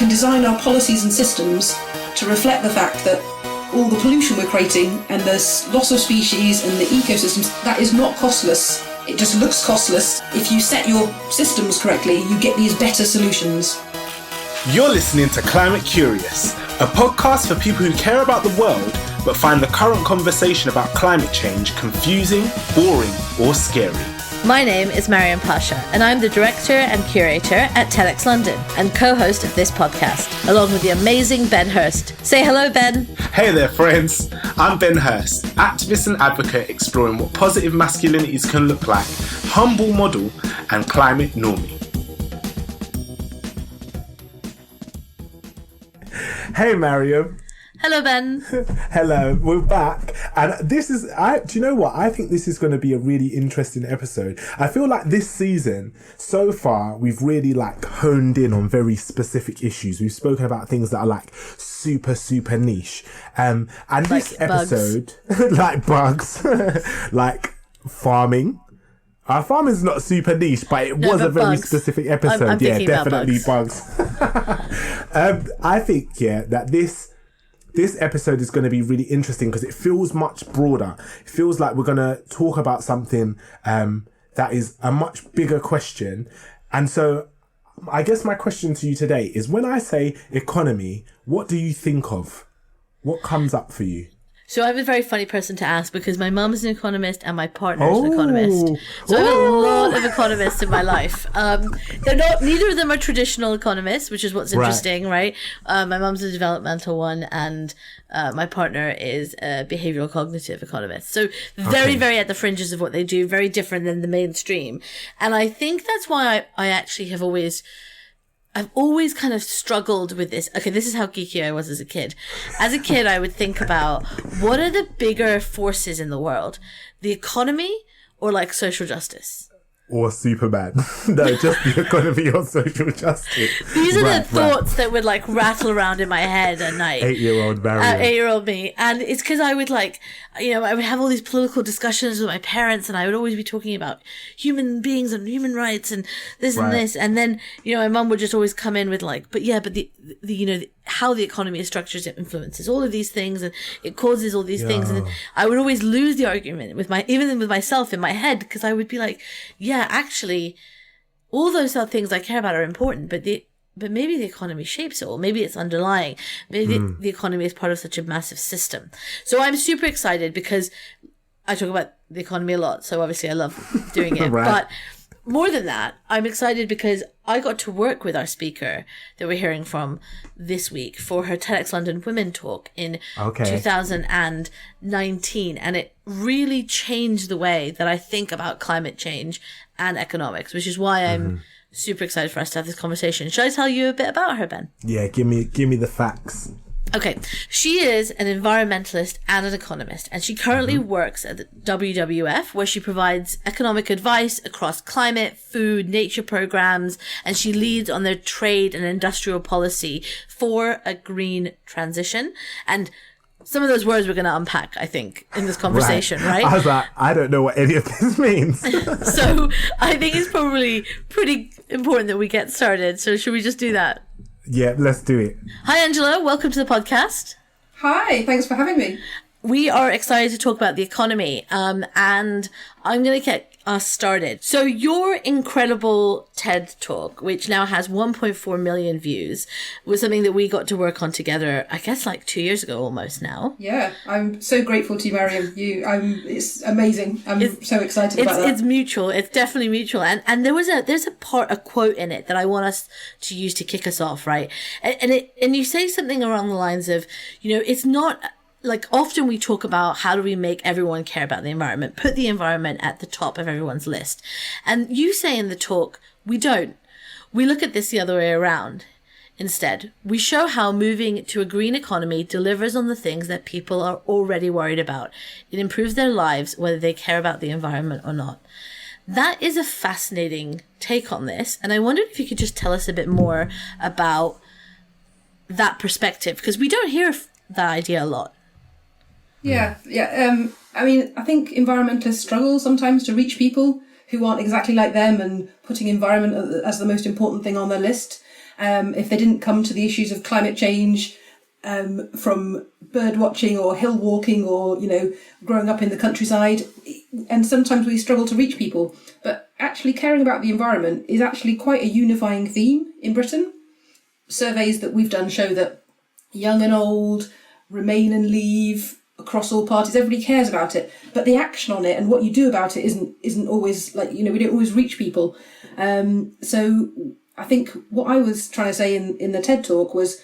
can design our policies and systems to reflect the fact that all the pollution we're creating and the loss of species and the ecosystems, that is not costless. It just looks costless. If you set your systems correctly, you get these better solutions. You're listening to Climate Curious, a podcast for people who care about the world but find the current conversation about climate change confusing, boring, or scary. My name is Maryam Pasha, and I'm the director and curator at TEDxLondon and co-host of this podcast, along with the amazing Ben Hurst. Say hello, Ben. Hey there, friends. I'm Ben Hurst, activist and advocate exploring what positive masculinities can look like, humble model, and climate normie. Hey, Maryam. Hello, Ben. Hello, we're back. And do you know what? I think this is going to be a really interesting episode. I feel like this season, so far, we've really honed in on very specific issues. We've spoken about things that are super, super niche. And this episode, like bugs, like farming. Our farming is not super niche, but it was a very specific episode. I'm yeah, definitely bugs. I think, that this episode is going to be really interesting because it feels much broader. It feels like we're going to talk about something that is a much bigger question. And so I guess my question to you today is, when I say economy, what do you think of? What comes up for you? So I'm a very funny person to ask because my mum is an economist and my partner is an economist. So I have a lot of economists in my life. Neither of them are traditional economists, which is what's interesting, right? My mum's a developmental one and my partner is a behavioral cognitive economist. So very, very at the fringes of what they do, very different than the mainstream. And I think that's why I actually I've always kind of struggled with this. Okay, this is how geeky I was as a kid. As a kid, I would think about what are the bigger forces in the world? The economy or social justice? Or Superman. No, just the economy or social justice. These are the thoughts that would rattle around in my head at night. 8-year-old Maryam. 8-year-old me. And it's because I would I would have all these political discussions with my parents and I would always be talking about human beings and human rights and this and this. And then, my mum would just always come in with how the economy is structured, it influences all of these things and it causes all these things. And I would always lose the argument even with myself in my head because I would be like, actually, all those things I care about are important, but maybe the economy shapes it all. Maybe it's underlying. Maybe the economy is part of such a massive system. So I'm super excited because I talk about the economy a lot. So obviously I love doing it. But more than that, I'm excited because I got to work with our speaker that we're hearing from this week for her TEDxLondon Women Talk in 2019. And it really changed the way that I think about climate change and economics, which is why I'm super excited for us to have this conversation. Should I tell you a bit about her, Ben? Yeah, give me the facts. Okay, she is an environmentalist and an economist, and she currently works at the WWF, where she provides economic advice across climate, food, nature programs, and she leads on their trade and industrial policy for a green transition. And some of those words we're going to unpack, I think, in this conversation, right? I was like, I don't know what any of this means. So I think it's probably pretty important that we get started. So should we just do that? Yeah, let's do it. Hi, Angela. Welcome to the podcast. Hi, thanks for having me. We are excited to talk about the economy, and I'm going to get us started. So your incredible TED Talk, which now has 1.4 million views, was something that we got to work on together, I guess 2 years ago almost now. Yeah, I'm so grateful to you, Maryam. It's amazing. I'm so excited about that. It's mutual. It's definitely mutual. And there's a quote in it that I want us to use to kick us off, right? And you say something along the lines of, it's not... often we talk about how do we make everyone care about the environment, put the environment at the top of everyone's list. And you say in the talk, we don't. We look at this the other way around. Instead, we show how moving to a green economy delivers on the things that people are already worried about. It improves their lives, whether they care about the environment or not. That is a fascinating take on this. And I wondered if you could just tell us a bit more about that perspective, because we don't hear that idea a lot. Yeah. I think environmentalists struggle sometimes to reach people who aren't exactly like them and putting environment as the most important thing on their list. if they didn't come to the issues of climate change from bird watching or hill walking or, growing up in the countryside. And sometimes we struggle to reach people. But actually caring about the environment is actually quite a unifying theme in Britain. Surveys that we've done show that young and old, Remain and Leave, across all parties, everybody cares about it. But the action on it and what you do about it isn't always we don't always reach people. So I think what I was trying to say in the TED talk was,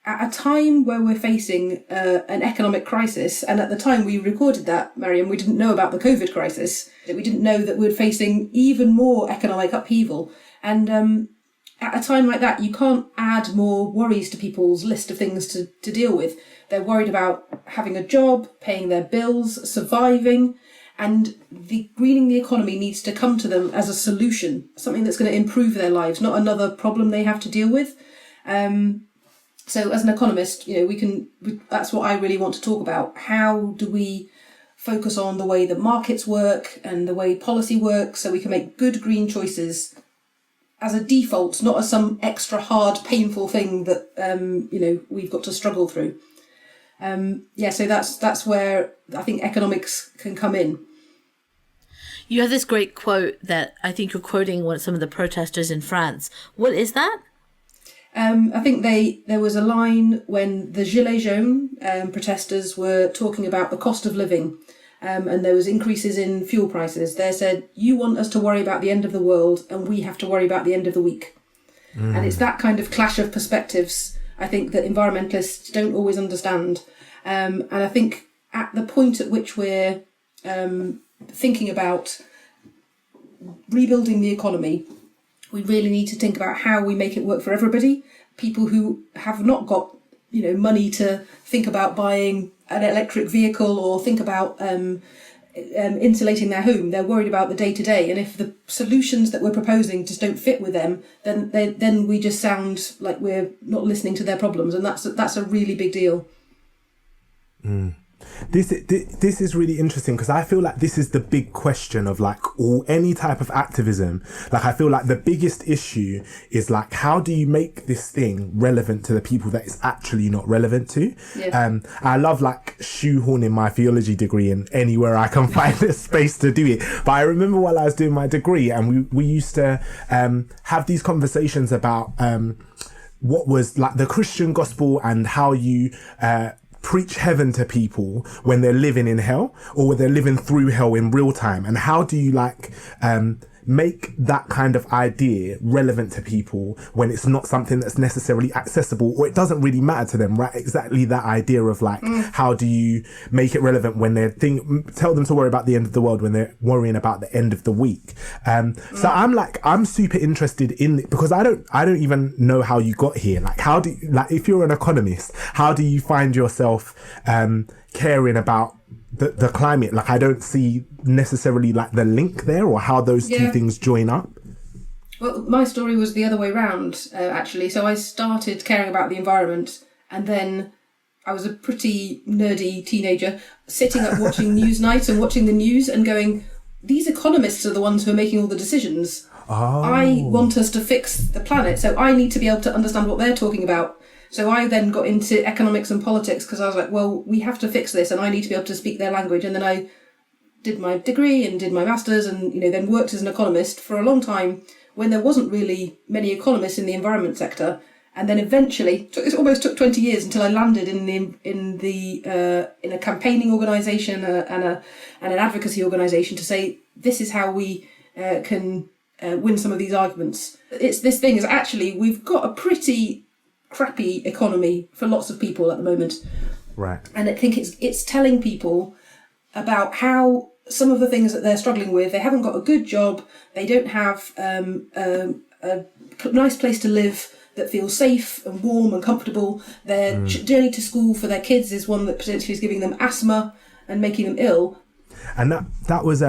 at a time where we're facing an economic crisis, and at the time we recorded that, Maryam, we didn't know about the COVID crisis, that we didn't know that we're facing even more economic upheaval. And at a time like that, you can't add more worries to people's list of things to deal with. They're worried about having a job, paying their bills, surviving, and the greening the economy needs to come to them as a solution, something that's going to improve their lives, not another problem they have to deal with. So as an economist, that's what I really want to talk about. How do we focus on the way that markets work and the way policy works so we can make good green choices as a default, not as some extra hard, painful thing that, we've got to struggle through. So that's where I think economics can come in. You have this great quote that I think you're quoting some of the protesters in France. What is that? I think there was a line when the Gilets jaunes protesters were talking about the cost of living, and there was increases in fuel prices. They said, you want us to worry about the end of the world and we have to worry about the end of the week. And it's that kind of clash of perspectives, I think, that environmentalists don't always understand. And I think at the point at which we're thinking about rebuilding the economy, we really need to think about how we make it work for everybody. People who have not got, money to think about buying an electric vehicle or think about insulating their home. They're worried about the day-to-day. And if the solutions that we're proposing just don't fit with them, then we just sound like we're not listening to their problems. And that's a really big deal. This is really interesting because I feel like this is the big question of any type of activism. I feel like the biggest issue is how do you make this thing relevant to the people that it's actually not relevant to? Yeah. I love shoehorning my theology degree in anywhere I can find a space to do it. But I remember while I was doing my degree and we used to have these conversations about what was the Christian gospel and how you preach heaven to people when they're living in hell or when they're living through hell in real time, and how do you make that kind of idea relevant to people when it's not something that's necessarily accessible, or it doesn't really matter to them, right? Exactly that idea of how do you make it relevant when tell them to worry about the end of the world when they're worrying about the end of the week. So I'm super interested in it because I don't even know how you got here. How do you, if you're an economist, how do you find yourself caring about the climate? I don't see necessarily the link there or how those two things join up. Well, my story was the other way around, actually. So I started caring about the environment, and then I was a pretty nerdy teenager sitting up watching Newsnight and watching the news and going, these economists are the ones who are making all the decisions. Oh. I want us to fix the planet, so I need to be able to understand what they're talking about. So I then got into economics and politics because I was like, well, we have to fix this and I need to be able to speak their language. And then I did my degree and did my master's and, then worked as an economist for a long time when there wasn't really many economists in the environment sector. And then eventually, it almost took 20 years until I landed in a campaigning organisation and an advocacy organisation to say, this is how we can win some of these arguments. This thing is actually, we've got a pretty crappy economy for lots of people at the moment. Right. And I think it's telling people about how some of the things that they're struggling with, they haven't got a good job, they don't have a nice place to live that feels safe and warm and comfortable. Their journey to school for their kids is one that potentially is giving them asthma and making them ill. And that was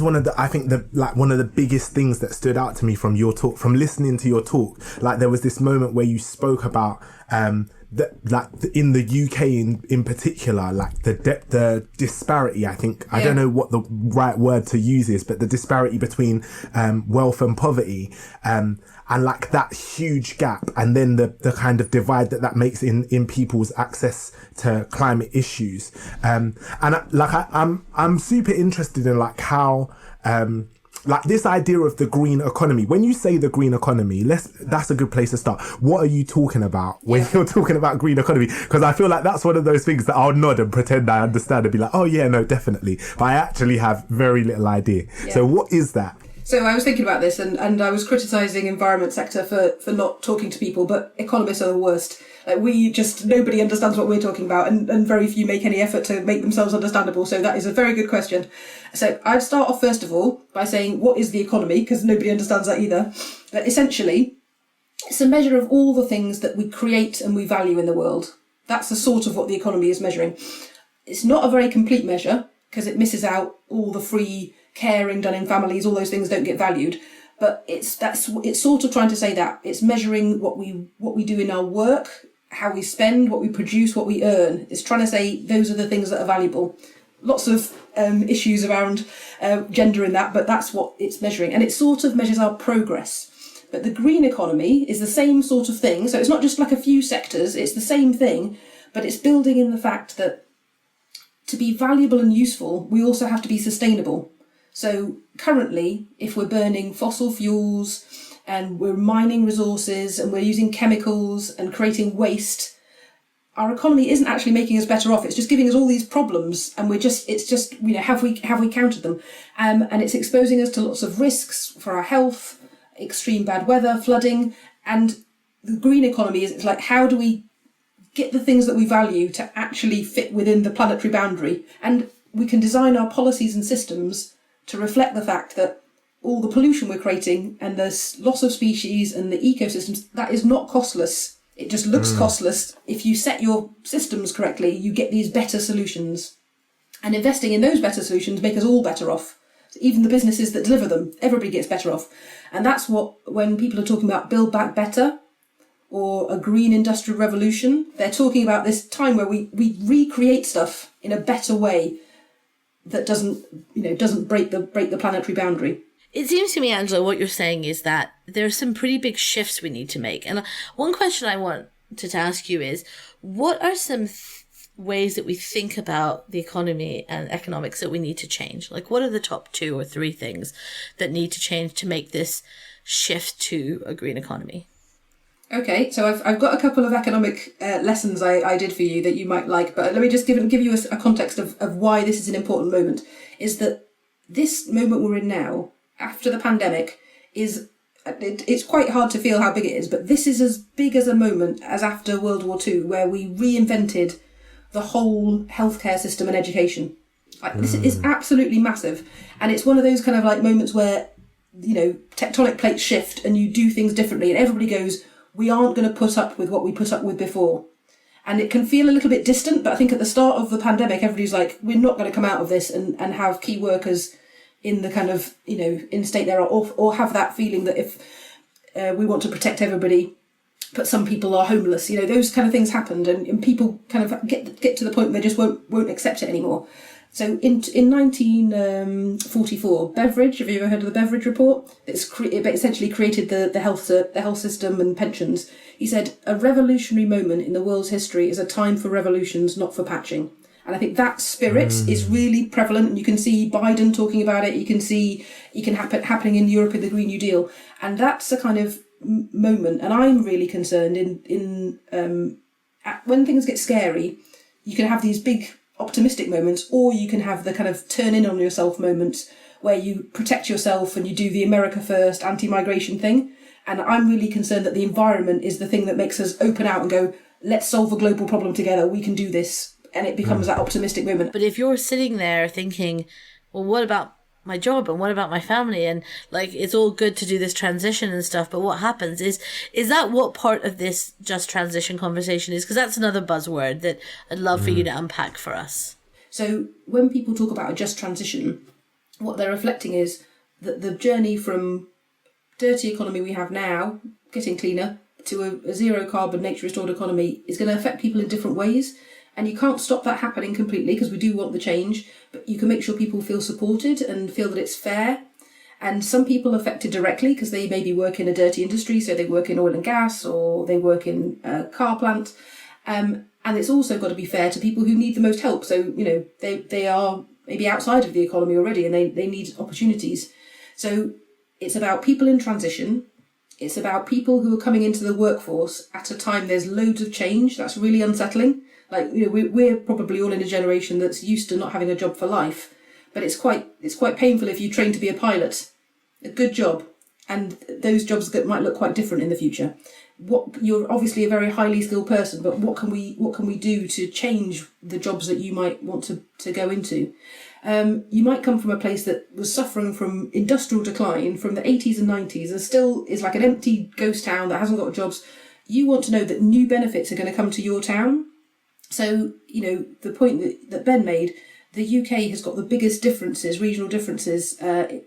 one of the, I think one of the biggest things that stood out to me from your talk, from listening to your talk. There was this moment where you spoke about in the UK in particular, like the disparity, I think, I don't know what the right word to use is, but the disparity between wealth and poverty, and like that huge gap, and then the kind of divide that makes in people's access to climate issues. I'm super interested in like how, like this idea of the green economy. When you say the green economy, that's a good place to start. What are you talking about when you're talking about green economy? Because I feel like that's one of those things that I'll nod and pretend I understand and be like, oh yeah, no, definitely. But I actually have very little idea. Yeah. So what is that? So I was thinking about this and I was criticising environment sector for not talking to people, but economists are the worst. Like nobody understands what we're talking about and very few make any effort to make themselves understandable. So that is a very good question. So I'd start off first of all by saying, what is the economy? Because nobody understands that either. But essentially, it's a measure of all the things that we create and we value in the world. That's the sort of what the economy is measuring. It's not a very complete measure because it misses out all the free caring done in families, all those things don't get valued. But it's sort of trying to say that it's measuring what we do in our work, how we spend, what we produce, what we earn. It's trying to say those are the things that are valuable. Lots of issues around gender in that, but that's what it's measuring. And it sort of measures our progress. But the green economy is the same sort of thing. So it's not just like a few sectors, it's the same thing, but it's building in the fact that to be valuable and useful, we also have to be sustainable. So currently, if we're burning fossil fuels and we're mining resources and we're using chemicals and creating waste, our economy isn't actually making us better off. It's just giving us all these problems, and have we counted them? And it's exposing us to lots of risks for our health, extreme bad weather, flooding. And the green economy is like, how do we get the things that we value to actually fit within the planetary boundary? And we can design our policies and systems to reflect the fact that all the pollution we're creating and the loss of species and the ecosystems, that is not costless. It just looks costless. If you set your systems correctly, you get these better solutions. And investing in those better solutions make us all better off. Even the businesses that deliver them, everybody gets better off. And that's what, when people are talking about Build Back Better or a green industrial revolution, they're talking about this time where we recreate stuff in a better way that doesn't break the planetary boundary. It seems to me, Angela, what you're saying is that there are some pretty big shifts we need to make. And one question I wanted to ask you is, what are some ways that we think about the economy and economics that we need to change? Like, what are the top 2 or 3 things that need to change to make this shift to a green economy? Okay, so I've got a couple of economic lessons I did for you that you might like, but let me just give you a context of why this is an important moment. Is that this moment we're in now, after the pandemic, it's quite hard to feel how big it is, but this is as big as a moment as after World War II, where we reinvented the whole healthcare system and education. This is absolutely massive, and it's one of those kind of like moments where, tectonic plates shift and you do things differently, and everybody goes, we aren't going to put up with what we put up with before. And it can feel a little bit distant, but I think at the start of the pandemic, everybody's like, we're not going to come out of this and have key workers in the kind of, in state there, or have that feeling that if we want to protect everybody, but some people are homeless, those kind of things happened, and people kind of get to the point where they just won't accept it anymore. So in 1944, Beveridge, have you ever heard of the Beveridge report? It essentially created the health system and pensions. He said, a revolutionary moment in the world's history is a time for revolutions, not for patching. And I think that spirit is really prevalent, and you can see Biden talking about it. You can see happening in Europe in the Green New Deal, and that's a kind of moment. And I'm really concerned in when things get scary, you can have these big optimistic moments, or you can have the kind of turn in on yourself moments where you protect yourself and you do the America First anti-migration thing. And I'm really concerned that the environment is the thing that makes us open out and go, let's solve a global problem together. We can do this. And it becomes that optimistic moment. But if you're sitting there thinking, well, what about my job and what about my family? And like, it's all good to do this transition and stuff, but what happens is that what part of this just transition conversation is? Because that's another buzzword that I'd love for you to unpack for us. So when people talk about a just transition, what they're reflecting is that the journey from dirty economy we have now, getting cleaner, to a zero carbon, nature restored economy is going to affect people in different ways. And you can't stop that happening completely because we do want the change, but you can make sure people feel supported and feel that it's fair. And some people are affected directly because they maybe work in a dirty industry, so they work in oil and gas or they work in a car plant. And it's also got to be fair to people who need the most help. So, they are maybe outside of the economy already and they need opportunities. So it's about people in transition. It's about people who are coming into the workforce at a time there's loads of change. That's really unsettling. Like, we're probably all in a generation that's used to not having a job for life. But it's quite painful if you train to be a pilot, a good job, and those jobs that might look quite different in the future. You're obviously a very highly skilled person, but what can we do to change the jobs that you might want to go into? You might come from a place that was suffering from industrial decline from the 80s and 90s and still is like an empty ghost town that hasn't got jobs. You want to know that new benefits are going to come to your town. So, the point that Ben made, the UK has got the biggest differences, regional differences,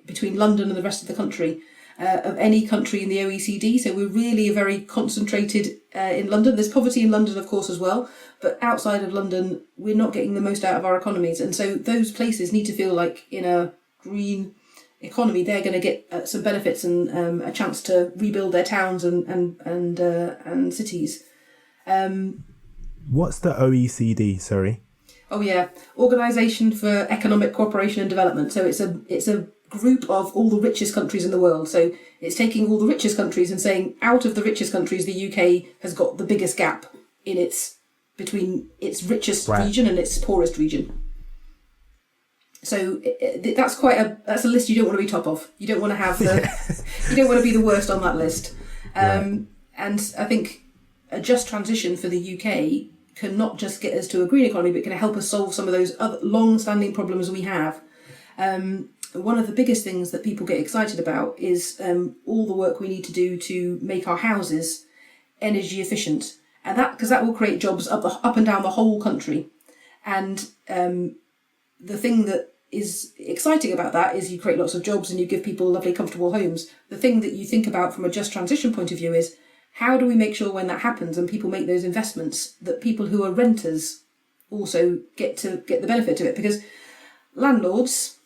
between London and the rest of the country, of any country in the OECD. So we're really very concentrated in London. There's poverty in London, of course, as well. But outside of London, we're not getting the most out of our economies. And so those places need to feel like in a green economy, they're going to get some benefits and a chance to rebuild their towns and cities. What's the OECD, sorry? Oh yeah, Organisation for Economic Cooperation and Development. So it's a group of all the richest countries in the world. So it's taking all the richest countries and saying, out of the richest countries, the UK has got the biggest gap between its richest region and its poorest region. So that's that's a list you don't want to be top of. You don't want to have you don't want to be the worst on that list. And I think a just transition for the UK can not just get us to a green economy, but can help us solve some of those other long-standing problems we have. One of the biggest things that people get excited about is all the work we need to do to make our houses energy efficient, and because that will create jobs up and down the whole country. And the thing that is exciting about that is you create lots of jobs and you give people lovely, comfortable homes. The thing that you think about from a just transition point of view is, how do we make sure when that happens and people make those investments that people who are renters also get the benefit of it? Because landlords,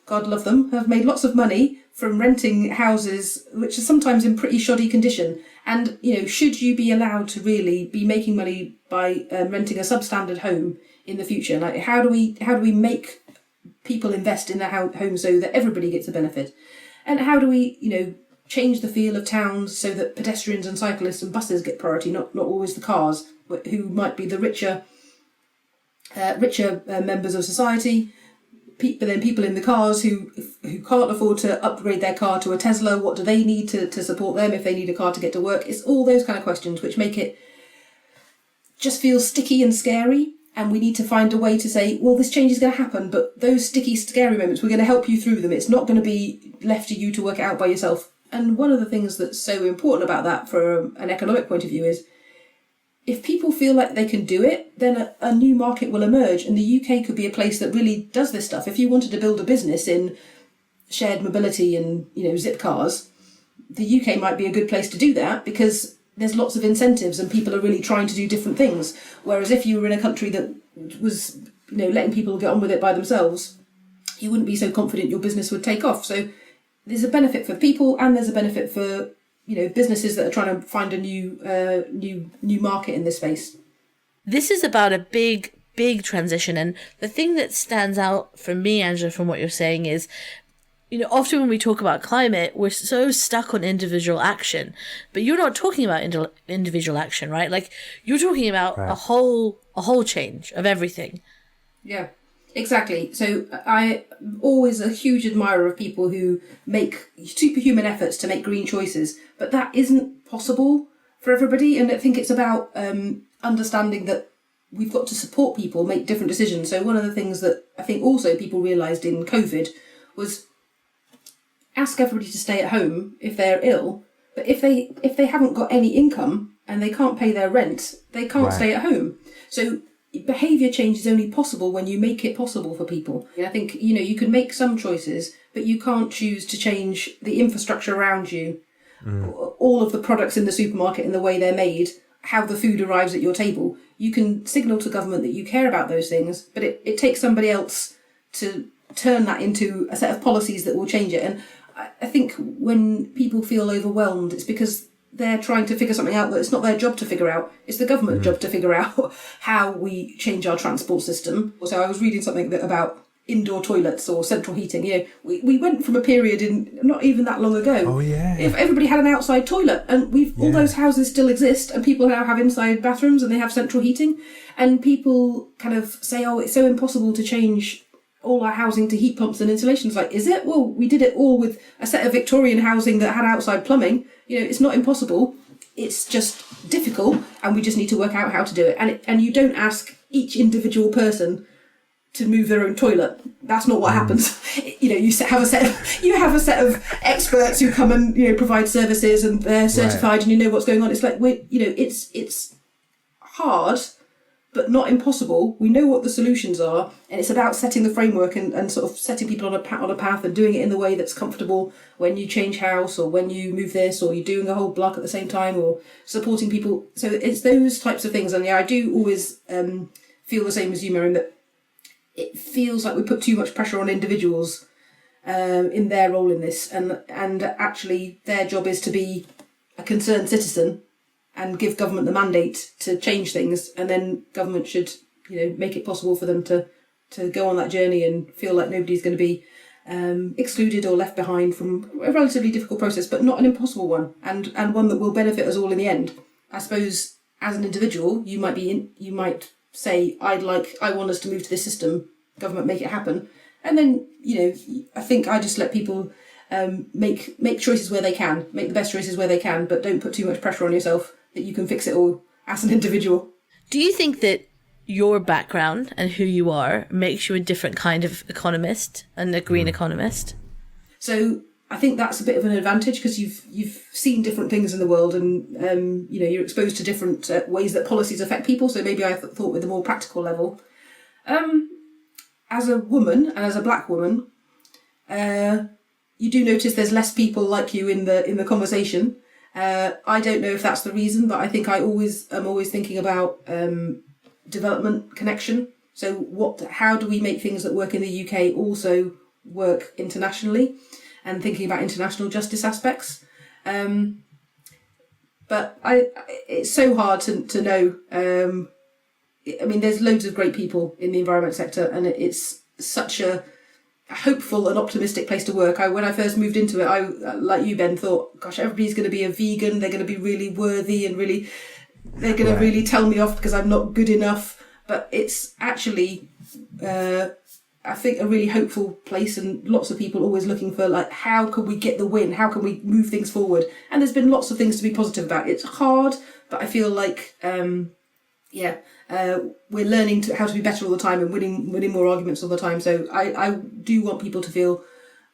God love them, have made lots of money from renting houses which are sometimes in pretty shoddy condition. And, should you be allowed to really be making money by renting a substandard home in the future? Like, how do we make people invest in their home so that everybody gets a benefit? And how do we, change the feel of towns so that pedestrians and cyclists and buses get priority, not always the cars, who might be the richer members of society. But then people in the cars who can't afford to upgrade their car to a Tesla, what do they need to support them if they need a car to get to work? It's all those kind of questions which make it just feel sticky and scary. And we need to find a way to say, well, this change is going to happen, but those sticky, scary moments, we're going to help you through them. It's not going to be left to you to work it out by yourself. And one of the things that's so important about that from an economic point of view is, if people feel like they can do it, then a new market will emerge, and the UK could be a place that really does this stuff. If you wanted to build a business in shared mobility and zip cars, the UK might be a good place to do that because there's lots of incentives and people are really trying to do different things. Whereas if you were in a country that was letting people get on with it by themselves, you wouldn't be so confident your business would take off. So there's a benefit for people, and there's a benefit for businesses that are trying to find a new market in this space. This is about a big transition, and the thing that stands out for me, Angela, from what you're saying is, often when we talk about climate, we're so stuck on individual action, but you're not talking about individual action, right? Like, you're talking about a whole change of everything. Yeah. Exactly. So I'm always a huge admirer of people who make superhuman efforts to make green choices, but that isn't possible for everybody. And I think it's about understanding that we've got to support people make different decisions. So one of the things that I think also people realised in COVID was ask everybody to stay at home if they're ill, but if they haven't got any income and they can't pay their rent, they can't stay at home. So behaviour change is only possible when you make it possible for people. I think, you can make some choices, but you can't choose to change the infrastructure around you all of the products in the supermarket and the way they're made, how the food arrives at your table. You can signal to government that you care about those things, but it takes somebody else to turn that into a set of policies that will change it. And I think when people feel overwhelmed, it's because they're trying to figure something out that it's not their job to figure out. It's the government's job to figure out how we change our transport system. So I was reading something about indoor toilets or central heating. You know, we went from a period in not even that long ago. Oh yeah. If everybody had an outside toilet, and all those houses still exist, and people now have inside bathrooms and they have central heating, and people kind of say, oh, it's so impossible to change all our housing to heat pumps and insulation. It's like, is it? Well, we did it all with a set of Victorian housing that had outside plumbing. You know, it's not impossible. It's just difficult, and we just need to work out how to do it. And you don't ask each individual person to move their own toilet. That's not what happens. You know, you have a set of experts who come and, you know, provide services, and they're certified, and you know what's going on. It's like, it's hard, but not impossible. We know what the solutions are, and it's about setting the framework and sort of setting people on a path and doing it in the way that's comfortable when you change house, or when you move this, or you're doing a whole block at the same time, or supporting people. So it's those types of things. And yeah, I do always feel the same as you, Maryam, that it feels like we put too much pressure on individuals in their role in this, and actually their job is to be a concerned citizen and give government the mandate to change things, and then government should, you know, make it possible for them to go on that journey and feel like nobody's going to be excluded or left behind from a relatively difficult process, but not an impossible one, and one that will benefit us all in the end. I suppose as an individual, you might say, I want us to move to this system, government make it happen. And then, you know, I think I just let people make choices where they can, make the best choices where they can, but don't put too much pressure on yourself that you can fix it all as an individual. Do you think that your background and who you are makes you a different kind of economist and a green economist? So I think that's a bit of an advantage, because you've seen different things in the world, and you know, you're exposed to different ways that policies affect people. So maybe I thought with a more practical level. As a woman, and as a black woman, you do notice there's less people like you in the conversation. I don't know if that's the reason, but I think I'm always thinking about development connection. So how do we make things that work in the UK also work internationally? And thinking about international justice aspects. But it's so hard to know. I mean, there's loads of great people in the environment sector, and it's such a hopeful and optimistic place to work. When I first moved into it, I, like you, Ben, thought, gosh, everybody's going to be a vegan. They're going to be really worthy, and they're going to really tell me off because I'm not good enough. But it's actually, I think, a really hopeful place, and lots of people always looking for, like, how can we get the win? How can we move things forward? And there's been lots of things to be positive about. It's hard, but I feel like, we're learning how to be better all the time and winning more arguments all the time. So I do want people to feel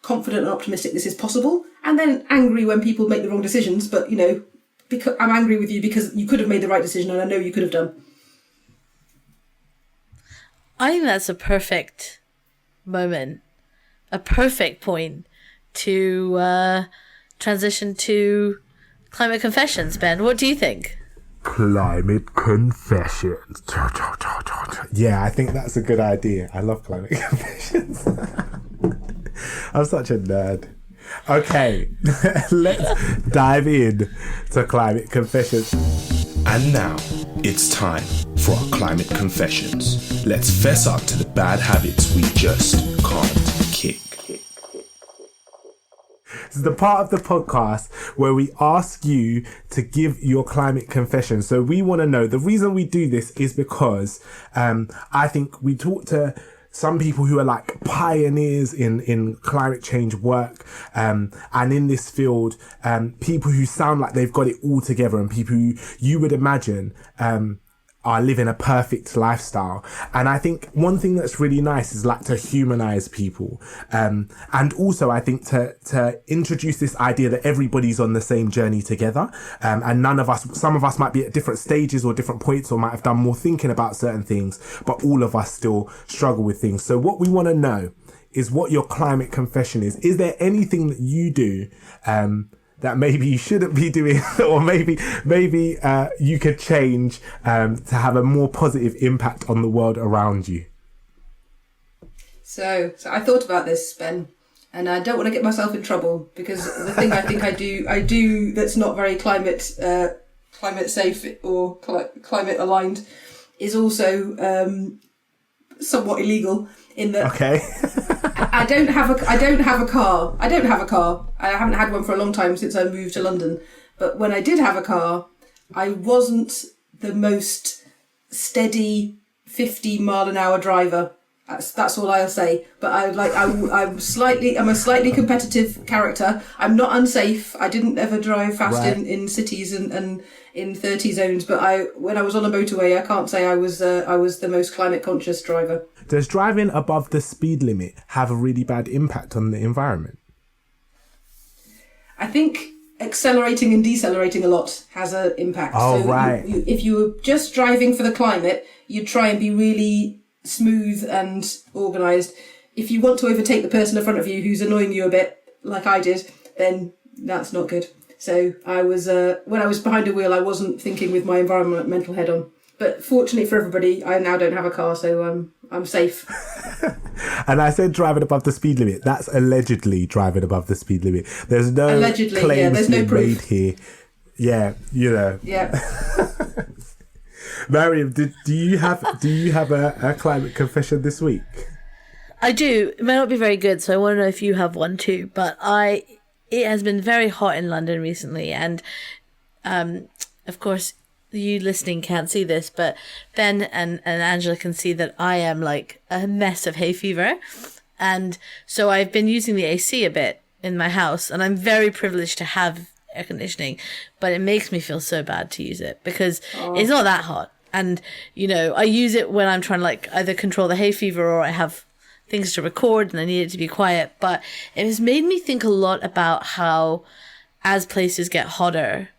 confident and optimistic this is possible, and then angry when people make the wrong decisions. But, you know, because I'm angry with you because you could have made the right decision, and I know you could have done. I think that's a perfect moment, a perfect point to transition to climate confessions. Ben, what do you think? Climate confessions. Yeah, I think that's a good idea. I love climate confessions. I'm such a nerd. Okay, let's dive in to climate confessions. And now it's time for our climate confessions. Let's fess up to the bad habits we just can't kick. This is the part of the podcast where we ask you to give your climate confession. So we want to know, the reason we do this is because I think we talk to some people who are like pioneers in climate change work, and in this field, people who sound like they've got it all together, and people who you would imagine are living a perfect lifestyle. And I think one thing that's really nice is like to humanize people. And also I think to introduce this idea that everybody's on the same journey together. And some of us might be at different stages or different points, or might have done more thinking about certain things, but all of us still struggle with things. So what we want to know is what your climate confession is. Is there anything that you do, that maybe you shouldn't be doing, or maybe you could change to have a more positive impact on the world around you? So I thought about this, Ben, and I don't want to get myself in trouble, because the thing I think I do that's not very climate safe or climate aligned is also somewhat illegal. In that, okay. I don't have a car. I haven't had one for a long time since I moved to London. But when I did have a car, I wasn't the most steady 50-mile-an-hour driver. That's all I'll say. But I'm a slightly competitive character. I'm not unsafe. I didn't ever drive fast in cities and in 30 zones. But when I was on a motorway, I can't say I was the most climate conscious driver. Does driving above the speed limit have a really bad impact on the environment? I think accelerating and decelerating a lot has an impact. Oh, so right. If you were just driving for the climate, you'd try and be really smooth and organised. If you want to overtake the person in front of you who's annoying you a bit, like I did, then that's not good. So I was when I was behind a wheel, I wasn't thinking with my environmental head on. But fortunately for everybody, I now don't have a car, so I'm safe. And I said driving above the speed limit. That's allegedly driving above the speed limit. There's no claims there's no proof made here. Yeah, you know. Yeah. Maryam, do you have a climate confession this week? I do. It may not be very good, so I want to know if you have one too. But it has been very hot in London recently, and of course, you listening can't see this, but Ben and Angela can see that I am like a mess of hay fever. And so I've been using the AC a bit in my house, and I'm very privileged to have air conditioning, but it makes me feel so bad to use it because it's not that hot. And, you know, I use it when I'm trying to like either control the hay fever or I have things to record and I need it to be quiet. But it has made me think a lot about how as places get hotter,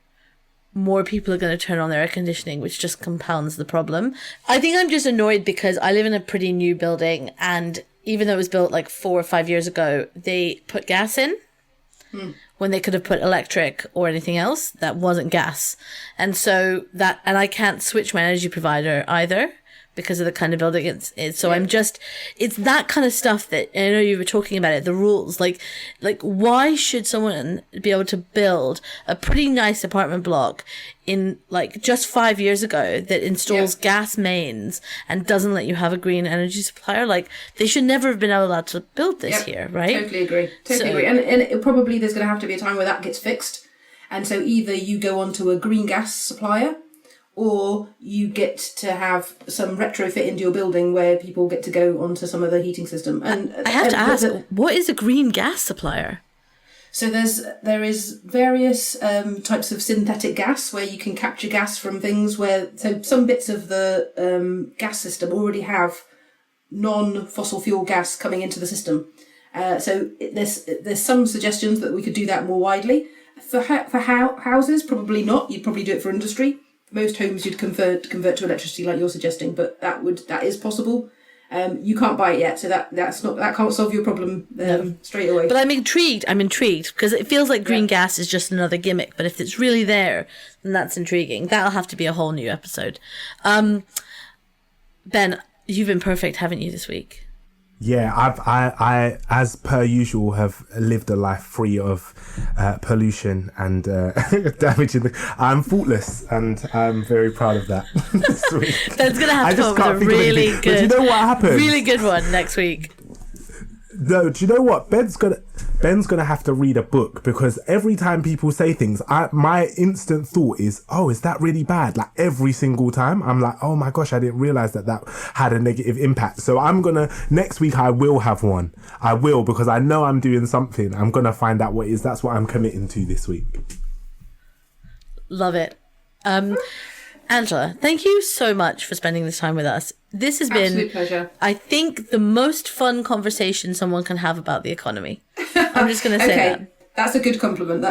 more people are going to turn on their air conditioning, which just compounds the problem. I think I'm just annoyed because I live in a pretty new building, and even though it was built like 4 or 5 years ago, they put gas in when they could have put electric or anything else that wasn't gas. And so and I can't switch my energy provider either because of the kind of building it's so yeah. It's that kind of stuff that, I know you were talking about it, the rules, like why should someone be able to build a pretty nice apartment block in like just 5 years ago that installs gas mains and doesn't let you have a green energy supplier? Like, they should never have been allowed to build this here, right? Totally agree. And it probably there's going to have to be a time where that gets fixed. And so either you go on to a green gas supplier, or you get to have some retrofit into your building where people get to go onto some other heating system. And I have to ask, what is a green gas supplier? So there is various types of synthetic gas where you can capture gas from things so some bits of the gas system already have non-fossil fuel gas coming into the system. So there's some suggestions that we could do that more widely. For houses, probably not. You'd probably do it for industry. Most homes you'd convert to electricity like you're suggesting, but that is possible. You can't buy it yet, so that can't solve your problem straight away. But I'm intrigued because it feels like green gas is just another gimmick. But if it's really there, then that's intriguing. That'll have to be a whole new episode. Ben, you've been perfect, haven't you, this week? Yeah, I as per usual have lived a life free of pollution and damage. I'm faultless, and I'm very proud of that this week. That's gonna have to come up with a really good. But you know what happens? Really good one next week. No, do you know what? Ben's gonna have to read a book, because every time people say things, my instant thought is, oh, is that really bad? Like, every single time I'm like, oh my gosh, I didn't realize that had a negative impact. So next week I will have one. I will, because I know I'm doing something. I'm gonna find out what it is. That's what I'm committing to this week. Love it. Angela, thank you so much for spending this time with us. This has been, absolute pleasure. I think, the most fun conversation someone can have about the economy. I'm just going to say that. That's a good compliment.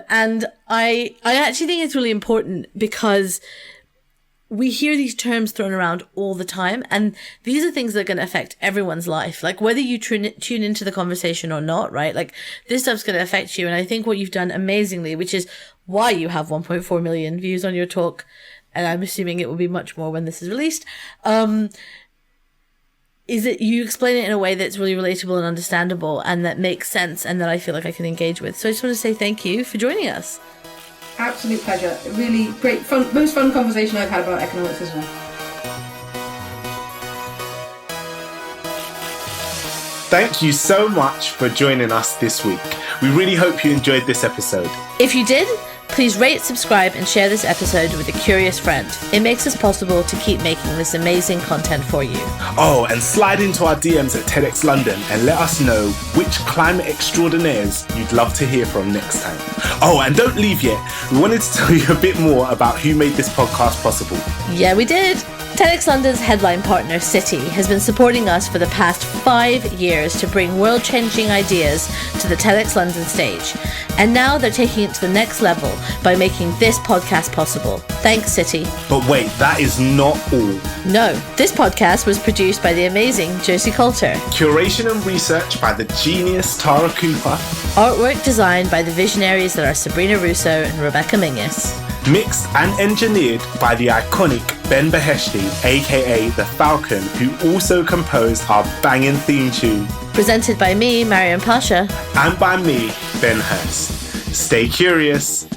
And I actually think it's really important because we hear these terms thrown around all the time, and these are things that are going to affect everyone's life. Like whether you tune into the conversation or not, right? Like this stuff's going to affect you. And I think what you've done amazingly, which is why you have 1.4 million views on your talk, and I'm assuming it will be much more when this is released, is that you explain it in a way that's really relatable and understandable and that makes sense and that I feel like I can engage with. So I just want to say thank you for joining us. Absolute pleasure. Really great, fun, most fun conversation I've had about economics as well. Thank you so much for joining us this week. We really hope you enjoyed this episode. If you did, please rate, subscribe, and share this episode with a curious friend. It makes it possible to keep making this amazing content for you. Oh, and slide into our DMs at TEDxLondon and let us know which climate extraordinaires you'd love to hear from next time. Oh, and don't leave yet. We wanted to tell you a bit more about who made this podcast possible. Yeah, we did. TEDxLondon's headline partner, City, has been supporting us for the past 5 years to bring world-changing ideas to the TEDxLondon stage. And now they're taking it to the next level by making this podcast possible. Thanks, City. But wait, that is not all. No, this podcast was produced by the amazing Josie Colter. Curation and research by the genius Tara Cooper. Artwork designed by the visionaries that are Sabrina Russo and Rebecca Mingus. Mixed and engineered by the iconic Ben Beheshti, aka The Falcon, who also composed our banging theme tune. Presented by me, Maryam Pasha. And by me, Ben Hurst. Stay curious.